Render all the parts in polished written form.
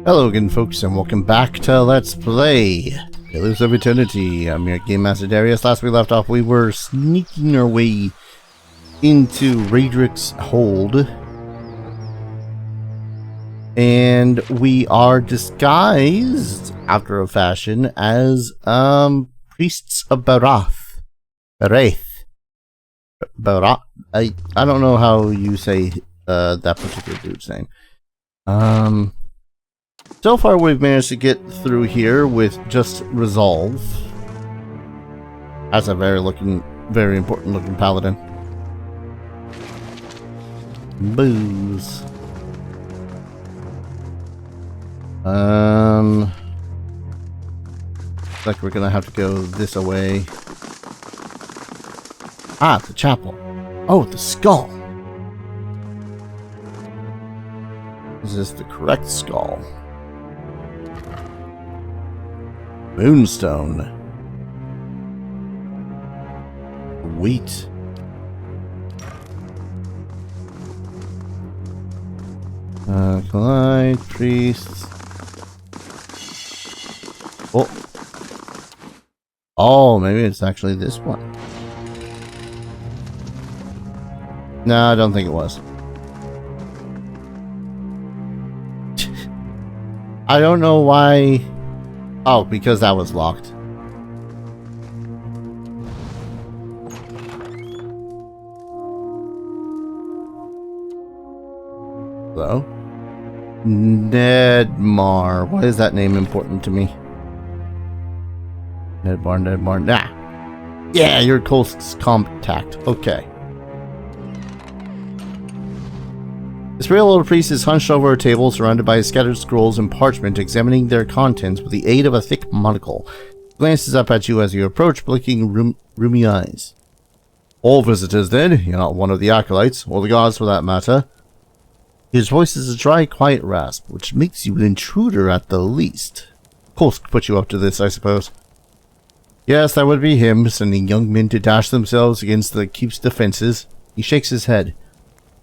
Hello again, folks, and welcome back to Let's Play Pillars of Eternity. I'm your Game Master Darius. Last we left off, we were sneaking our way into Raedric's hold. And we are disguised, after a fashion, as, priests of Barath. Barath. I don't know how you say, that particular dude's name. So far, we've managed to get through here with just resolve. That's a very important looking paladin. Booze. Looks like we're gonna have to go this away. Ah, the chapel. Oh, the skull. Is this the correct skull? Moonstone. Wheat. Acolyte, priests. Oh. Oh, maybe it's actually this one. No, I don't think it was. I don't know why. Oh, because that was locked. Hello? Nedmar. Why is that name important to me? Nedmar. Nah. Yeah, you're Kolsk's contact. Okay. This real old priest is hunched over a table surrounded by scattered scrolls and parchment, examining their contents with the aid of a thick monocle. He glances up at you as you approach, blinking roomy eyes. All visitors, then. You're not one of the acolytes, or the gods for that matter. His voice is a dry, quiet rasp, which makes you an intruder at the least. Kolsk put you up to this, I suppose. Yes, that would be him, sending young men to dash themselves against the keep's defenses. He shakes his head.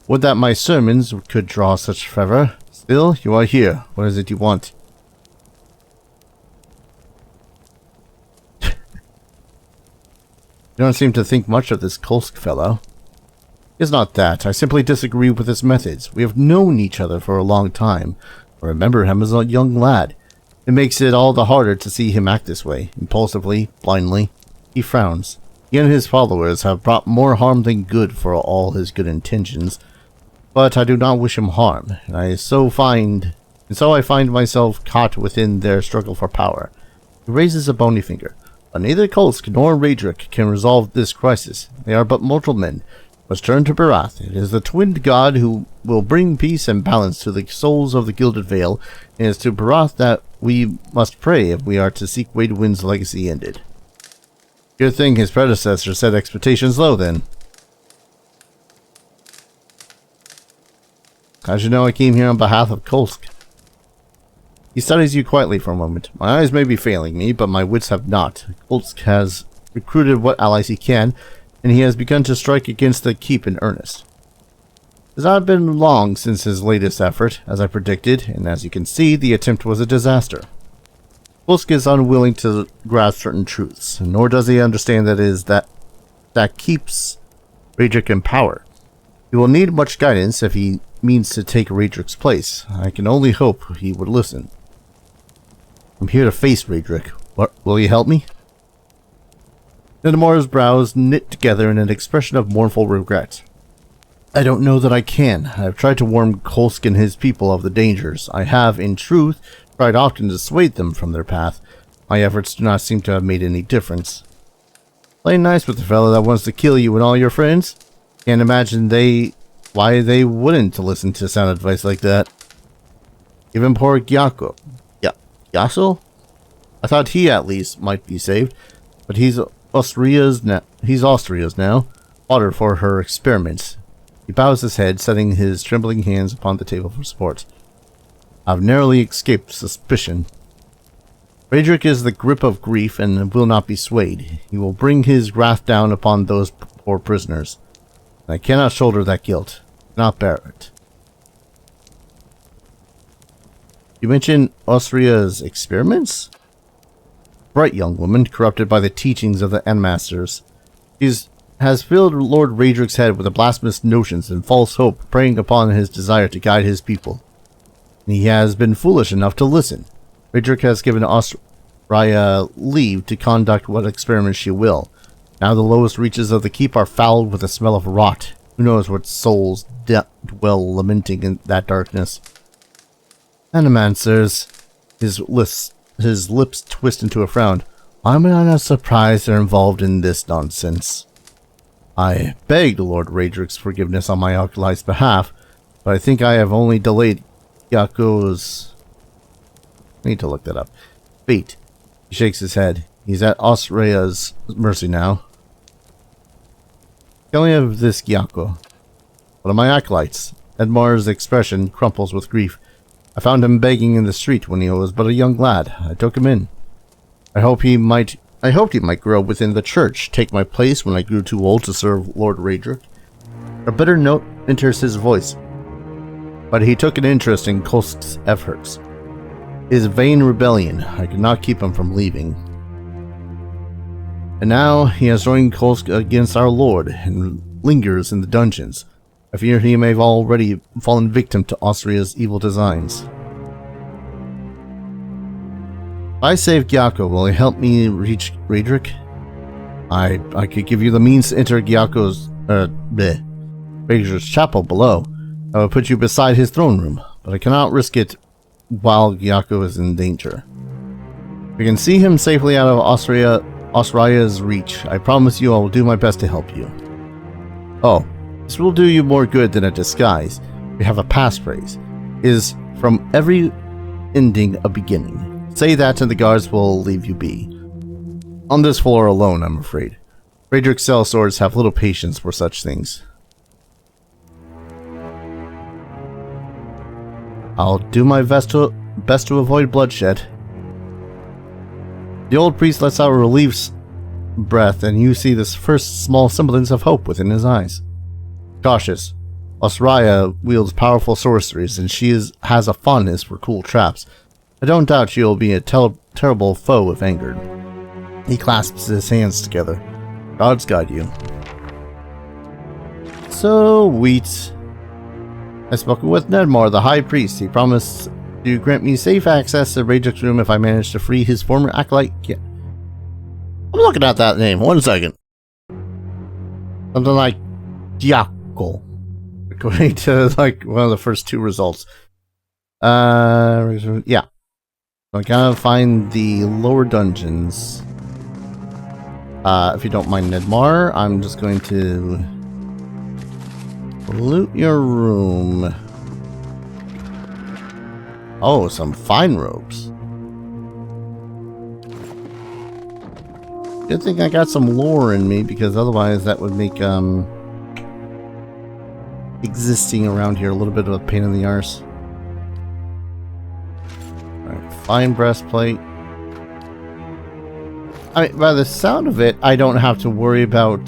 Would that my sermons could draw such fervor. Still, you are here. What is it you want? You don't seem to think much of this Kolsk fellow. It's not that. I simply disagree with his methods. We have known each other for a long time. I remember him as a young lad. It makes it all the harder to see him act this way, impulsively, blindly. He frowns. He and his followers have brought more harm than good for all his good intentions. But I do not wish him harm, and so I find myself caught within their struggle for power. He raises a bony finger. But neither Kolsk nor Raedric can resolve this crisis. They are but mortal men. Must turn to Barath. It is the twinned god who will bring peace and balance to the souls of the Gilded Vale, and it is to Barath that we must pray if we are to seek Waidwin's legacy ended. Good thing his predecessor set expectations low, then. As you know, I came here on behalf of Kolsk. He studies you quietly for a moment. My eyes may be failing me, but my wits have not. Kolsk has recruited what allies he can, and he has begun to strike against the keep in earnest. It has not been long since his latest effort, as I predicted, and as you can see, the attempt was a disaster. Kolsk is unwilling to grasp certain truths, nor does he understand that it is that keeps Raedric in power. He will need much guidance if he means to take Raedric's place. I can only hope he would listen. I'm here to face Raedric. Will you help me? Nedmar's brows knit together in an expression of mournful regret. I don't know that I can. I have tried to warn Kolsk and his people of the dangers. I have, in truth, tried often to dissuade them from their path. My efforts do not seem to have made any difference. Play nice with the fellow that wants to kill you and all your friends. Can't imagine why they wouldn't listen to sound advice like that. Even poor Giacco. Giacco? I thought he at least might be saved, but he's Austria's now. Fodder for her experiments. He bows his head, setting his trembling hands upon the table for support. I've narrowly escaped suspicion. Raedric is the grip of grief and will not be swayed. He will bring his wrath down upon those poor prisoners. I cannot shoulder that guilt. Cannot bear it. You mentioned Austria's experiments? Bright young woman, corrupted by the teachings of the Animasters. Has filled Lord Raedric's head with the blasphemous notions and false hope, preying upon his desire to guide his people. And he has been foolish enough to listen. Raedric has given Austria leave to conduct what experiments she will. Now the lowest reaches of the keep are fouled with the smell of rot. Who knows what souls dwell lamenting in that darkness. Animancers, his lips twist into a frown. I'm not surprised they're involved in this nonsense. I begged Lord Raedric's forgiveness on my acolyte's behalf, but I think I have only delayed Giacco's... I need to look that up. Fate. He shakes his head. He's at Austria's mercy now. Tell me of this Giacco. One of my acolytes. Nedmar's expression crumples with grief. I found him begging in the street when he was but a young lad. I took him in. I hoped he might grow within the church, take my place when I grew too old to serve Lord Raedric. A bitter note enters his voice, but he took an interest in Kolsk's efforts. His vain rebellion, I could not keep him from leaving. And now he has joined Kolsk against our Lord and lingers in the dungeons. I fear he may have already fallen victim to Austria's evil designs. If I save Giacco, will he help me reach Raedric? I could give you the means to enter Giacco's, Raedric's chapel below. I will put you beside his throne room, but I cannot risk it while Giacco is in danger. If you can see him safely out of Austria's reach, I promise you I will do my best to help you. Oh, this will do you more good than a disguise. We have a passphrase. Is from every ending a beginning. Say that and the guards will leave you be. On this floor alone, I'm afraid. Raedric's sellswords have little patience for such things. I'll do my best to avoid bloodshed. The old priest lets out a relieved breath, and you see this first small semblance of hope within his eyes. Cautious, Austria wields powerful sorceries, and she has a fondness for cool traps. I don't doubt she will be a terrible foe if angered. He clasps his hands together. Gods guide you. So, Wheat. I've spoken with Nedmar, the High Priest. He promised to grant me safe access to Raedric's room if I manage to free his former acolyte. I'm looking at that name. 1 second. Something like Giacco, according to like one of the first 2 results. Yeah. I gotta find the lower dungeons. If you don't mind, Nedmar, I'm just going to loot your room. Oh, some fine robes. Good thing I got some lore in me, because otherwise that would make existing around here a little bit of a pain in the arse. Alright, fine breastplate. I mean, by the sound of it, I don't have to worry about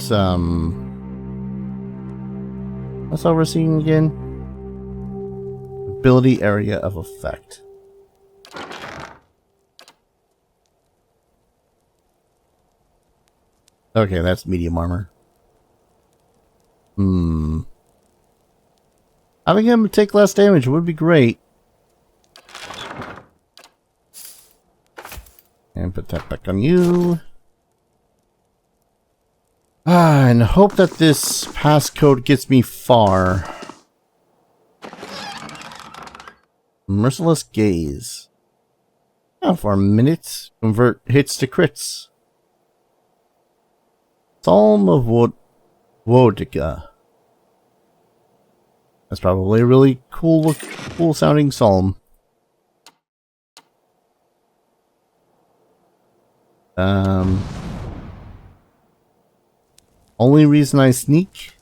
what's overseeing again? Ability area of effect. Okay, that's medium armor. Having him take less damage would be great. And put that back on you. And hope that this passcode gets me far. Merciless Gaze. Yeah, for a minute. Convert hits to crits. Psalm of Wodica. That's probably a really cool sounding psalm. Only reason I sneak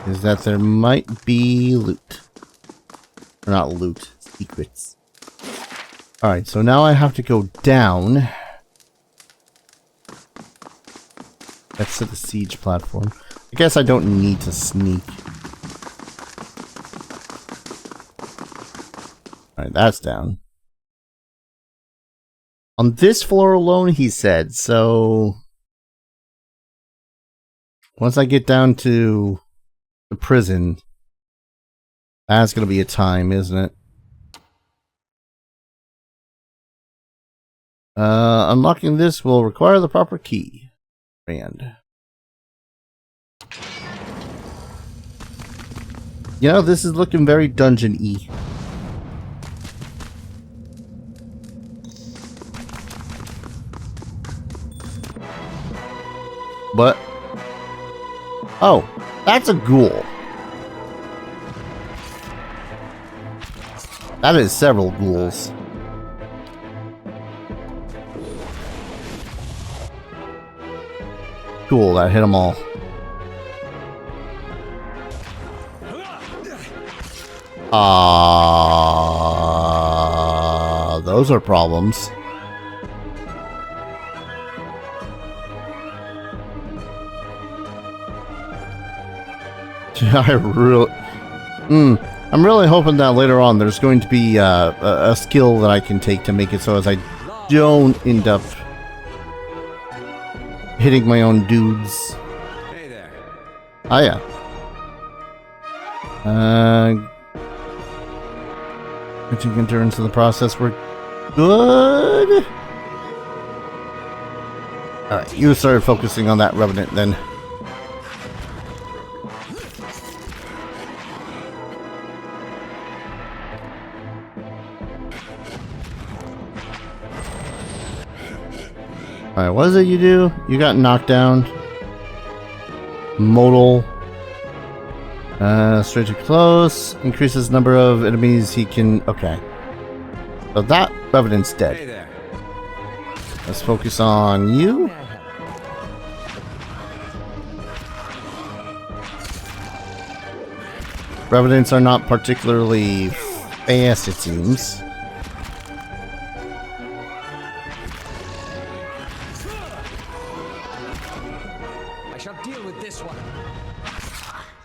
is that there might be loot. Or not loot, secrets. Alright, so now I have to go down. That's to the siege platform. I guess I don't need to sneak. Alright, that's down. On this floor alone, he said, so... Once I get down to the prison, that's gonna be a time, isn't it? Unlocking this will require the proper key. Rand. You know, this is looking very dungeon-y. But... Oh, that's a ghoul. That is several ghouls. Cool, that hit them all. Those are problems. I'm really hoping that later on there's going to be a skill that I can take to make it so as I don't end up hitting my own dudes. Hey there. Oh yeah. Getting endurance in the process. We're good. Alright, you started focusing on that revenant then. Alright, what is it you do? You got knocked down. Modal. Straight to close. Increases number of enemies he can... Okay. So that Revenant's dead. Hey there. Let's focus on you. Revenants are not particularly fast, it seems. I shall deal with this one.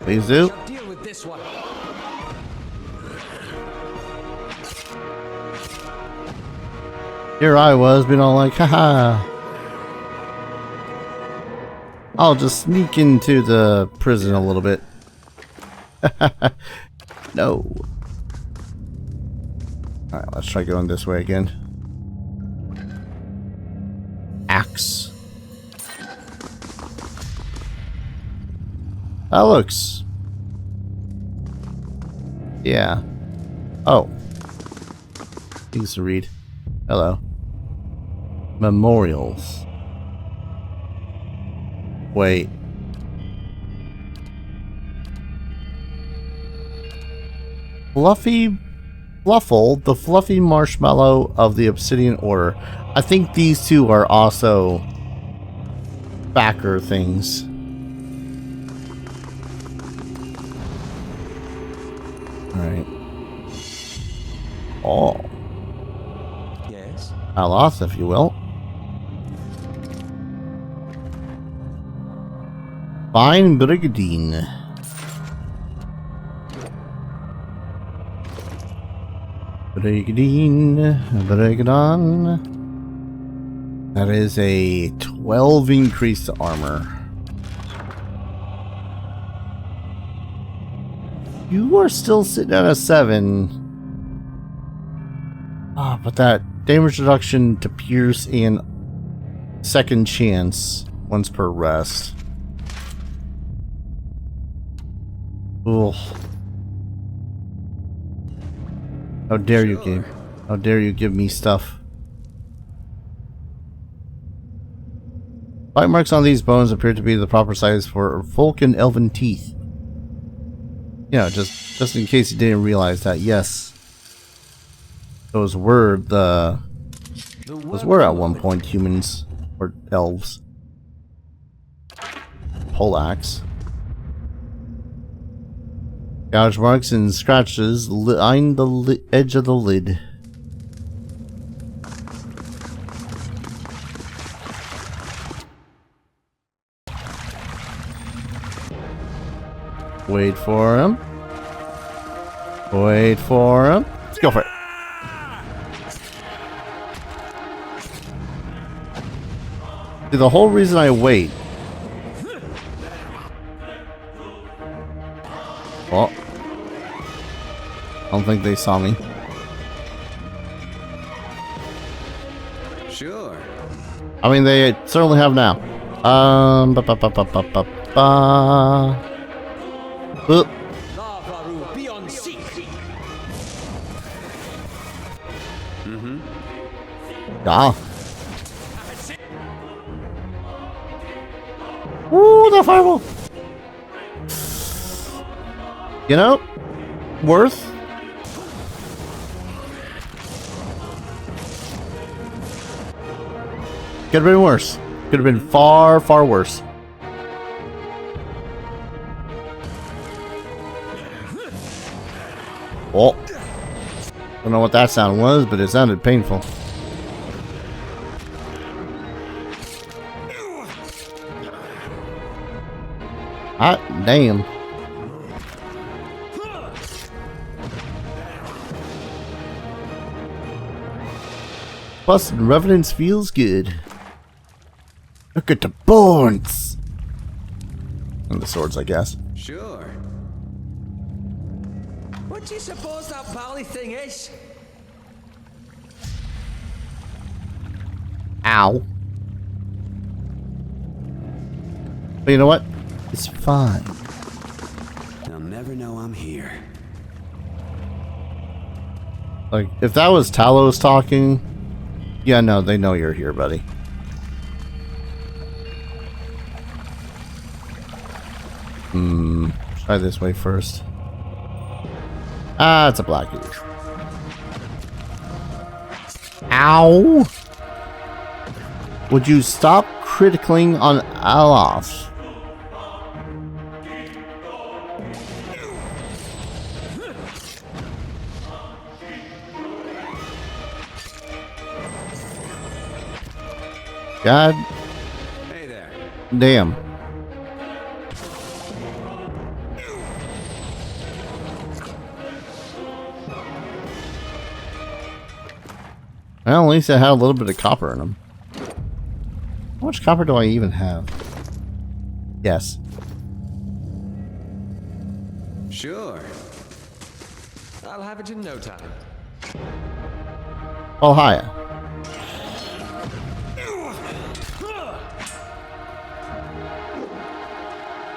Please do. I shall deal with this one. Here I was being all like, haha. I'll just sneak into the prison a little bit. No. Alright, let's try going this way again. Axe. That looks... Yeah. Oh. Things to read. Hello. Memorials. Wait. Fluffle, the fluffy marshmallow of the Obsidian Order. I think these two are also backer things. Alright. Oh. Yes. Alos, if you will. Fine Brigadine. Brigadon. That is a 12 increase to armor. You are still sitting at a 7. Ah, but that damage reduction to pierce and second chance once per rest. Ugh. How dare you give? How dare you give me stuff? Bite marks on these bones appear to be the proper size for Vulcan elven teeth. You know, just in case you didn't realize that, yes. Those were at one point humans or elves. Poleaxe. Gouge marks and scratches line the edge of the lid. Wait for him. Wait for him. Let's go for it. See, the whole reason I wait. Oh. I don't think they saw me. Sure. I mean, they certainly have now. Ba ba ba ba ba ba ba. Oop. Lavaru beyond seek. Ah. Ooh, the fireball. You know, worth. Could have been worse. Could have been far, far worse. Oh. Don't know what that sound was, but it sounded painful. Hot damn. Busted Revenants feels good. Look at the bones! And the swords, I guess. Sure. What do you suppose that bally thing is? Ow. But you know what? It's fine. They'll never know I'm here. Like, if that was Talos talking, yeah, no, they know you're here, buddy. Try this way first. Ah, it's a black ooze. Ow! Would you stop criticling on Alaf? God Hey there. damn. Well, at least I had a little bit of copper in them. How much copper do I even have? Yes. Sure. I'll have it in no time. Oh, hiya.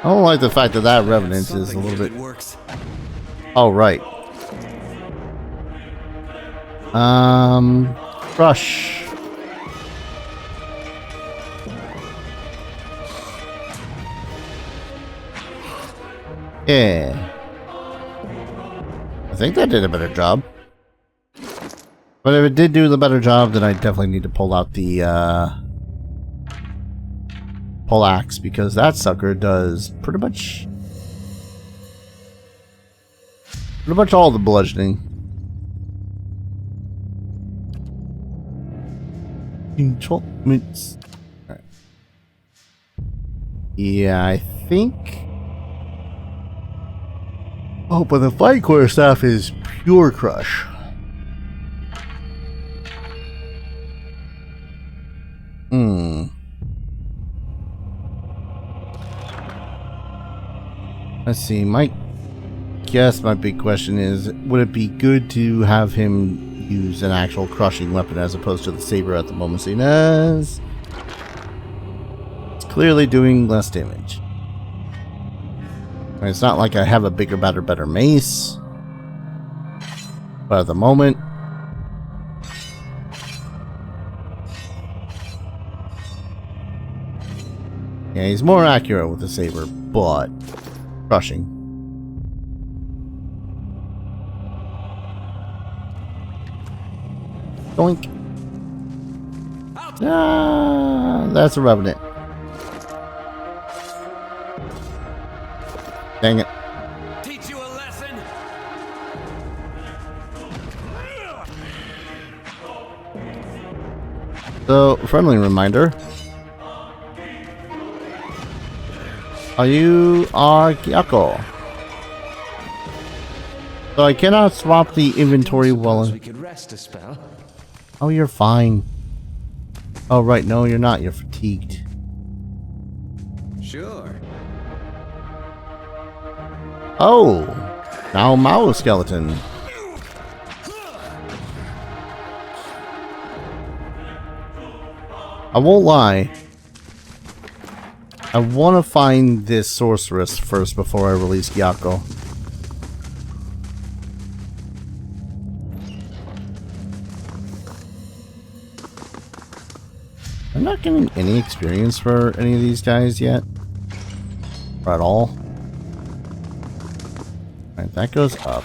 I don't like the fact that that Revenant is a little bit... Works. Oh, right. Crush. Yeah. I think that did a better job. But if it did do the better job, then I definitely need to pull out the, poleaxe, because that sucker does pretty much all the bludgeoning. Enchantments. Right. Yeah, I think. Oh, but the Flight Core staff is pure crush. Let's see, my big question is, would it be good to have him use an actual crushing weapon as opposed to the saber at the moment, seeing as it's clearly doing less damage. It's not like I have a bigger, better mace, but at the moment, yeah, he's more accurate with the saber, but crushing. Doink. Ah, that's a Revenant. Dang it. Teach you a lesson. So, friendly reminder. You are Giacco. So I cannot swap the inventory while... We could rest a spell. Oh, you're fine. Oh, right. No, you're not. You're fatigued. Sure. Oh, now Mao skeleton. I won't lie. I want to find this sorceress first before I release Giacco. I'm not getting any experience for any of these guys yet. Or at all. Alright, that goes up.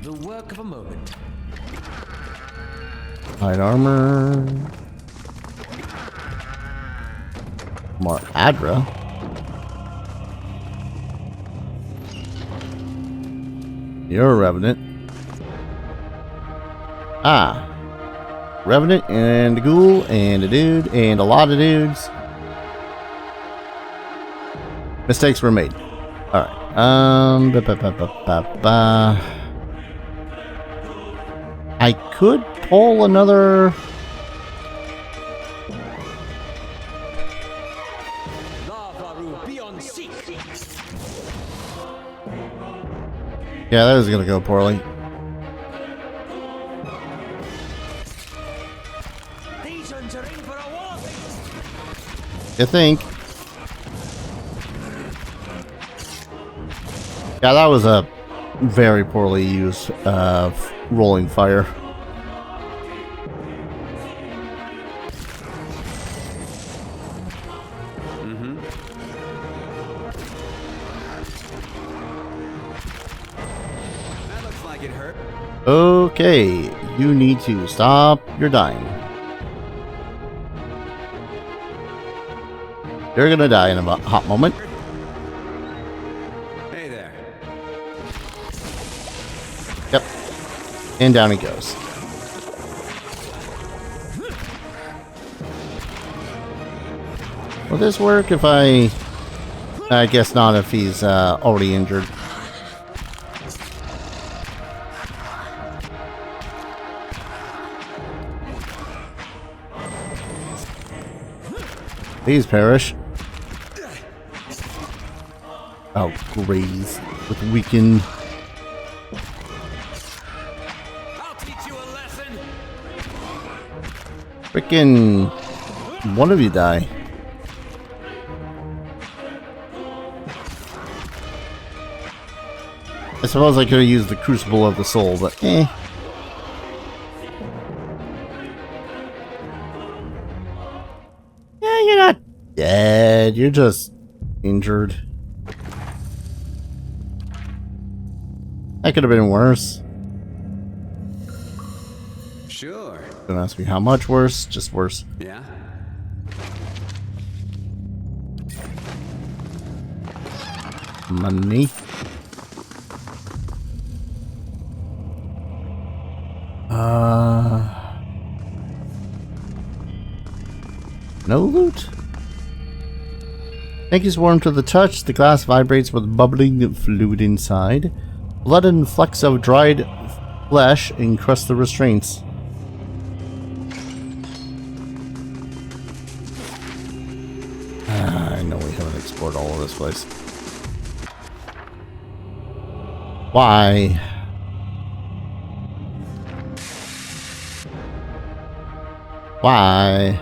The work of a moment. Hide armor. More Adra. You're a Revenant. Ah. Revenant and a ghoul and a dude and a lot of dudes. Mistakes were made. Alright. I could pull another. Yeah, that was gonna go poorly. You think? Yeah, that was a very poorly used rolling fire. That looks like it hurt. Okay, you need to stop your dying. You're gonna die in a hot moment. Hey there. Yep. And down he goes. Will this work if I guess not if he's already injured. Please perish. Oh, graze with weaken. I'll teach you a lesson. Frickin' one of you die. I suppose I could have used the Crucible of the Soul, but eh. Yeah, you're not dead. You're just injured. That could have been worse. Sure. Don't ask me how much worse, just worse. Yeah. Money. No loot? Snake is warm to the touch. The glass vibrates with bubbling fluid inside. Blood and flecks of dried flesh encrust the restraints. I know we haven't explored all of this place. Why? Why?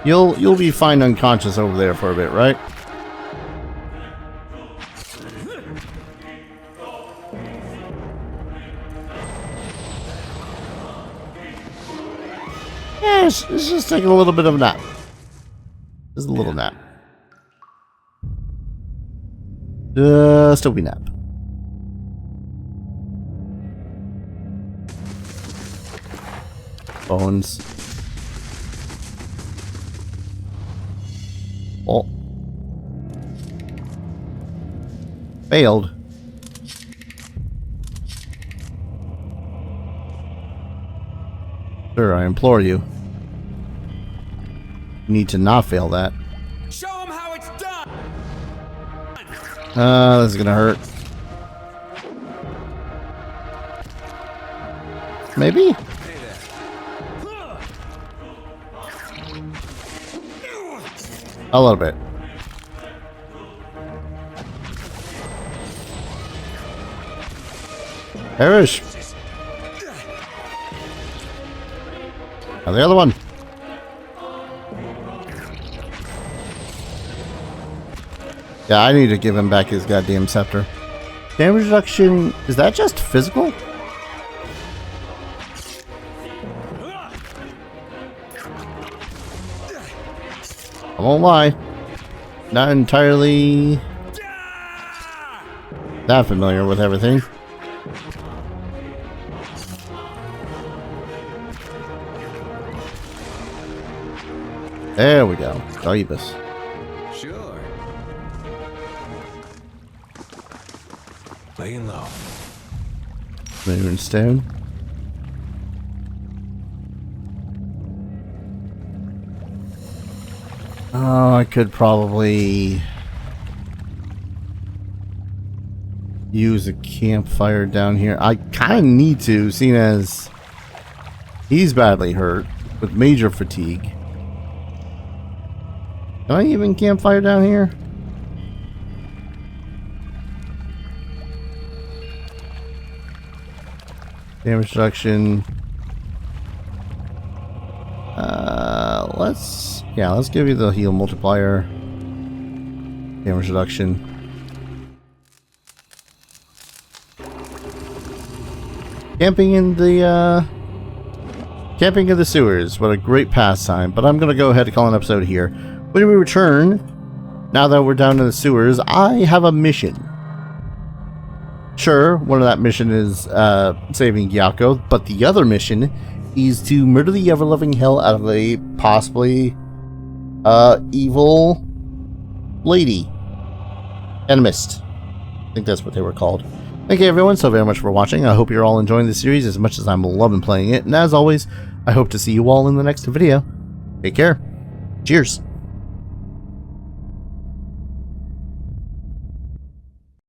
You'll be fine unconscious over there for a bit, right? Yeah, it's just taking a little bit of a nap. Just a little nap. Just a wee nap. Bones. Oh. Failed. Sir, I implore you. You need to not fail that. Show him how it's done. This is gonna hurt. maybe? A little bit. Perish! Now the other one. Yeah, I need to give him back his goddamn scepter. Damage reduction, is that just physical? I won't lie. Not entirely that familiar with everything. There we go. Daibus. Sure. Laying low. Moonstone. Oh, I could probably use a campfire down here. I kind of need to, seeing as he's badly hurt with major fatigue. Can I even campfire down here? Damage reduction. Let's give you the heal multiplier. Damage reduction. Camping in the sewers. What a great pastime. But I'm gonna go ahead and call an episode here. When we return, now that we're down in the sewers, I have a mission. Sure, one of that mission is saving Giacco, but the other mission is to murder the ever-loving hell out of a possibly evil lady. Animist. I think that's what they were called. Thank you everyone so very much for watching. I hope you're all enjoying the series as much as I'm loving playing it. And as always, I hope to see you all in the next video. Take care. Cheers.